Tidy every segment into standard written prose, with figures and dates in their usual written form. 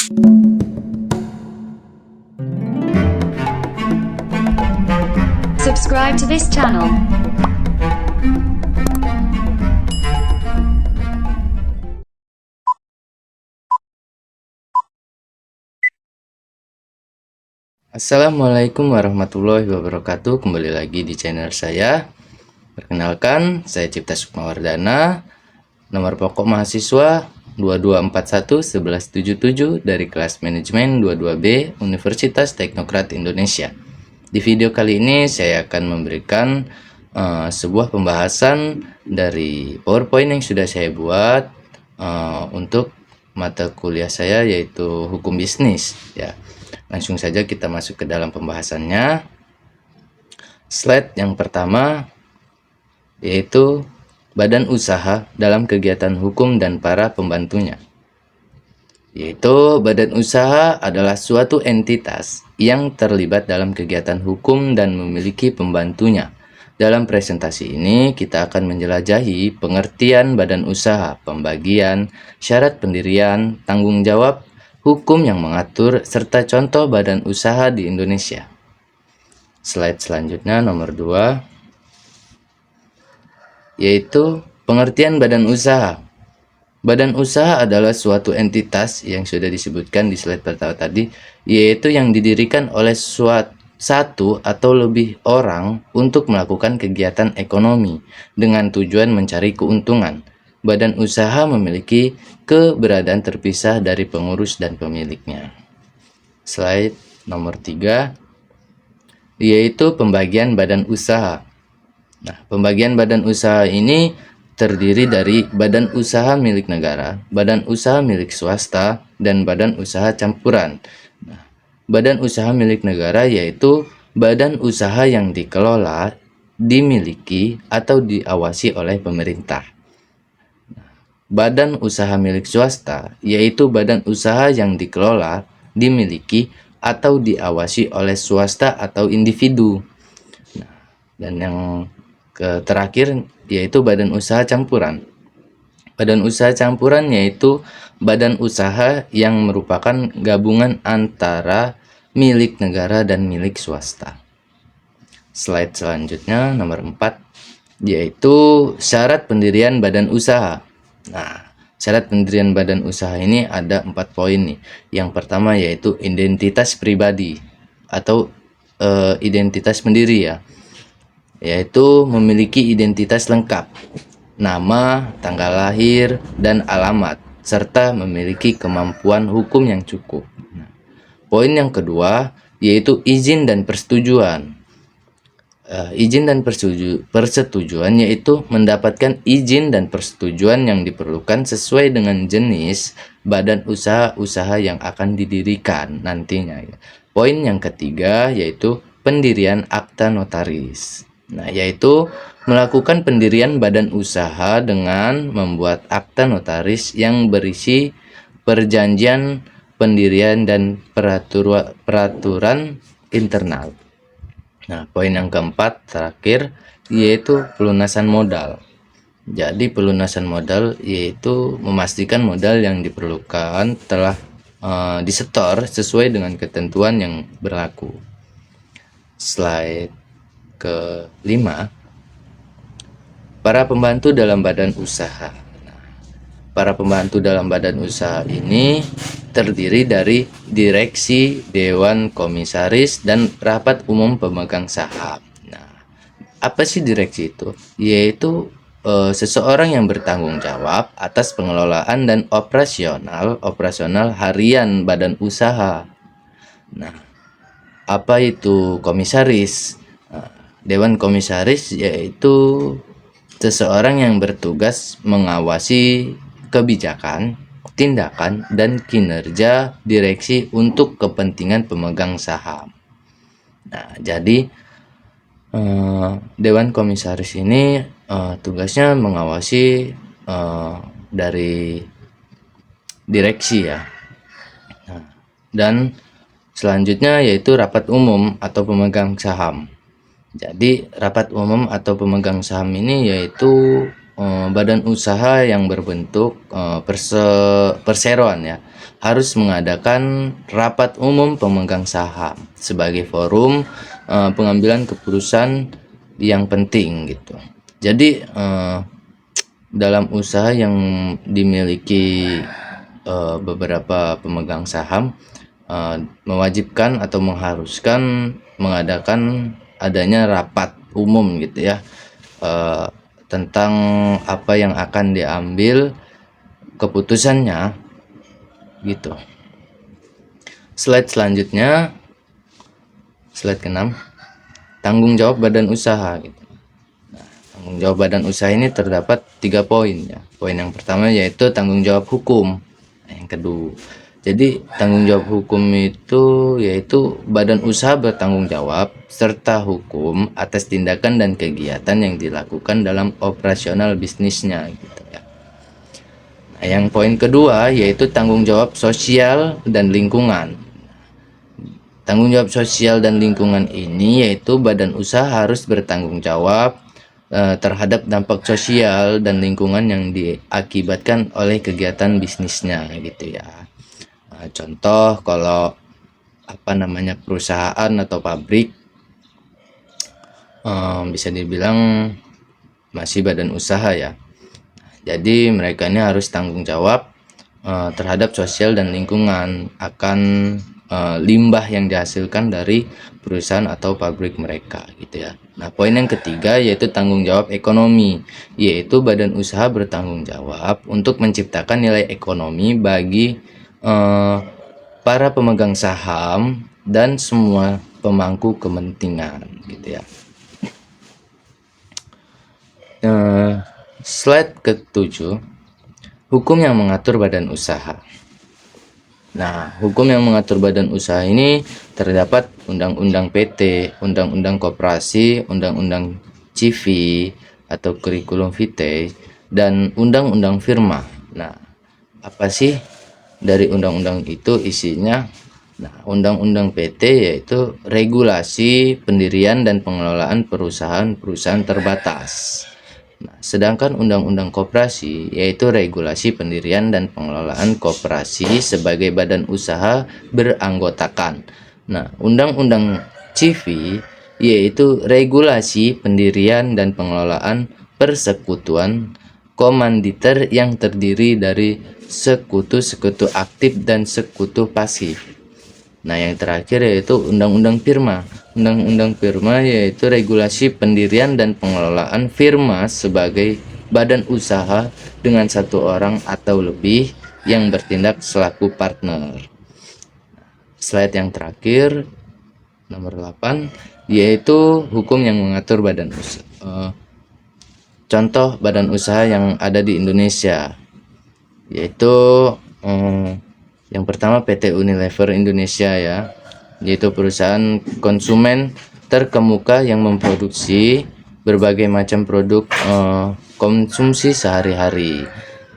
Subscribe to this channel. Assalamualaikum warahmatullahi wabarakatuh. Kembali lagi di channel saya. Perkenalkan, saya Cipta Sukmawardana. Nomor pokok mahasiswa 22411177 dari kelas manajemen 22B Universitas Teknokrat Indonesia. Di video kali ini saya akan memberikan sebuah pembahasan dari PowerPoint yang sudah saya buat untuk mata kuliah saya, yaitu hukum bisnis ya. Langsung saja kita masuk ke dalam pembahasannya. Slide yang pertama yaitu badan usaha dalam kegiatan hukum dan para pembantunya. Yaitu badan usaha adalah suatu entitas yang terlibat dalam kegiatan hukum dan memiliki pembantunya. Dalam presentasi ini kita akan menjelajahi pengertian badan usaha, pembagian, syarat pendirian, tanggung jawab, hukum yang mengatur, serta contoh badan usaha di Indonesia. Slide selanjutnya nomor 2, yaitu pengertian badan usaha. Badan usaha adalah suatu entitas yang sudah disebutkan di slide pertama tadi, yaitu yang didirikan oleh satu atau lebih orang untuk melakukan kegiatan ekonomi dengan tujuan mencari keuntungan. Badan usaha memiliki keberadaan terpisah dari pengurus dan pemiliknya. Slide nomor 3, yaitu pembagian badan usaha. Nah, pembagian badan usaha ini terdiri dari badan usaha milik negara, badan usaha milik swasta, dan badan usaha campuran. Nah, badan usaha milik negara yaitu badan usaha yang dikelola, dimiliki, atau diawasi oleh pemerintah. Badan usaha milik swasta yaitu badan usaha yang dikelola, dimiliki, atau diawasi oleh swasta atau individu. Nah, dan yang terakhir yaitu badan usaha campuran. Badan usaha campuran yaitu badan usaha yang merupakan gabungan antara milik negara dan milik swasta. Slide selanjutnya nomor 4, yaitu syarat pendirian badan usaha. Nah, syarat pendirian badan usaha ini ada 4 poin nih. Yang pertama yaitu identitas pribadi atau identitas pendiri ya, yaitu memiliki identitas lengkap, nama, tanggal lahir, dan alamat, serta memiliki kemampuan hukum yang cukup. Nah, poin yang kedua yaitu izin dan persetujuan. Izin dan persetujuan yaitu mendapatkan izin dan persetujuan yang diperlukan sesuai dengan jenis badan usaha yang akan didirikan nantinya. Poin yang ketiga yaitu pendirian akta notaris. Nah, yaitu melakukan pendirian badan usaha dengan membuat akta notaris yang berisi perjanjian pendirian dan peraturan internal. Nah, poin yang keempat terakhir yaitu pelunasan modal. Jadi pelunasan modal yaitu memastikan modal yang diperlukan telah disetor sesuai dengan ketentuan yang berlaku. Slide ke-5, para pembantu dalam badan usaha. Nah, para pembantu dalam badan usaha ini terdiri dari direksi, dewan komisaris, dan rapat umum pemegang saham. Nah, apa sih direksi itu? Yaitu seseorang yang bertanggung jawab atas pengelolaan dan operasional harian badan usaha. Nah, apa itu komisaris? Dewan komisaris yaitu seseorang yang bertugas mengawasi kebijakan, tindakan, dan kinerja direksi untuk kepentingan pemegang saham. Nah, jadi Dewan Komisaris ini tugasnya mengawasi dari direksi ya. Nah, dan selanjutnya yaitu rapat umum atau pemegang saham. Jadi rapat umum atau pemegang saham ini yaitu badan usaha yang berbentuk perseroan ya harus mengadakan rapat umum pemegang saham sebagai forum pengambilan keputusan yang penting gitu. Jadi dalam usaha yang dimiliki beberapa pemegang saham mewajibkan atau mengharuskan mengadakan adanya rapat umum gitu ya tentang apa yang akan diambil keputusannya gitu. Slide selanjutnya, slide ke-6, tanggung jawab badan usaha gitu. Nah, tanggung jawab badan usaha ini terdapat 3 poin ya. Poin yang pertama yaitu tanggung jawab hukum. Nah, yang kedua, jadi tanggung jawab hukum itu yaitu badan usaha bertanggung jawab serta hukum atas tindakan dan kegiatan yang dilakukan dalam operasional bisnisnya gitu ya. Nah, yang poin kedua yaitu tanggung jawab sosial dan lingkungan. Tanggung jawab sosial dan lingkungan ini yaitu badan usaha harus bertanggung jawab terhadap dampak sosial dan lingkungan yang diakibatkan oleh kegiatan bisnisnya gitu ya. Contoh kalau perusahaan atau pabrik bisa dibilang masih badan usaha ya. Jadi mereka ini harus tanggung jawab terhadap sosial dan lingkungan akan limbah yang dihasilkan dari perusahaan atau pabrik mereka gitu ya. Nah, poin yang ketiga yaitu tanggung jawab ekonomi, yaitu badan usaha bertanggung jawab untuk menciptakan nilai ekonomi bagi para pemegang saham dan semua pemangku kepentingan gitu ya. Slide ke-7, hukum yang mengatur badan usaha. Nah, hukum yang mengatur badan usaha ini terdapat Undang-Undang PT, Undang-Undang Koperasi, Undang-Undang CV atau Kurikulum Vitae, dan Undang-Undang Firma. Nah, apa sih dari undang-undang itu isinya? Nah, Undang-Undang PT yaitu regulasi pendirian dan pengelolaan perusahaan-perusahaan terbatas. Nah, sedangkan Undang-Undang Koperasi yaitu regulasi pendirian dan pengelolaan koperasi sebagai badan usaha beranggotakan. Nah, Undang-Undang CV yaitu regulasi pendirian dan pengelolaan persekutuan komanditer yang terdiri dari sekutu-sekutu aktif dan sekutu pasif. Nah, yang terakhir yaitu Undang-Undang Firma. Undang-Undang Firma yaitu regulasi pendirian dan pengelolaan firma sebagai badan usaha dengan 1 orang atau lebih yang bertindak selaku partner. Slide yang terakhir, nomor 8, yaitu hukum yang mengatur badan usaha. Contoh badan usaha yang ada di Indonesia, yaitu yang pertama PT Unilever Indonesia ya, yaitu perusahaan konsumen terkemuka yang memproduksi berbagai macam produk konsumsi sehari-hari.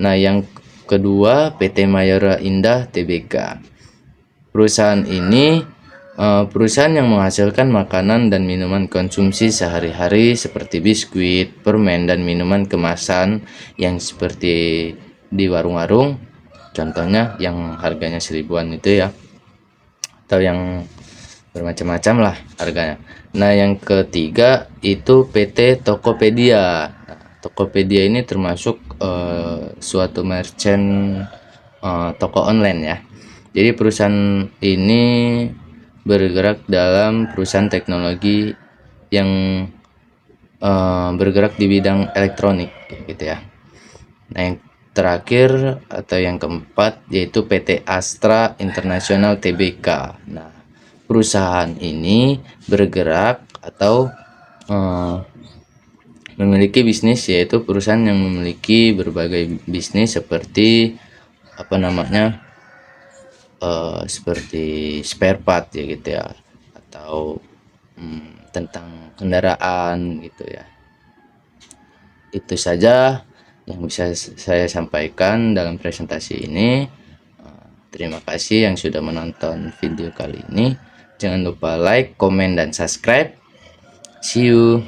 Nah, yang kedua PT Mayora Indah Tbk. Perusahaan ini perusahaan yang menghasilkan makanan dan minuman konsumsi sehari-hari seperti biskuit, permen, dan minuman kemasan yang seperti di warung-warung, contohnya yang harganya 1000-an itu ya, atau yang bermacam-macam lah harganya. Nah, yang ketiga itu PT Tokopedia. Nah, Tokopedia ini termasuk suatu merchant toko online ya. Jadi perusahaan ini bergerak dalam perusahaan teknologi yang bergerak di bidang elektronik gitu ya. Nah, yang terakhir atau yang keempat yaitu PT Astra International Tbk. Nah, perusahaan ini bergerak atau memiliki bisnis, yaitu perusahaan yang memiliki berbagai bisnis seperti seperti spare part ya gitu ya, atau tentang kendaraan gitu ya. Itu saja yang bisa saya sampaikan dalam presentasi ini. Terima kasih yang sudah menonton video kali ini. Jangan lupa like, komen, dan subscribe. See you.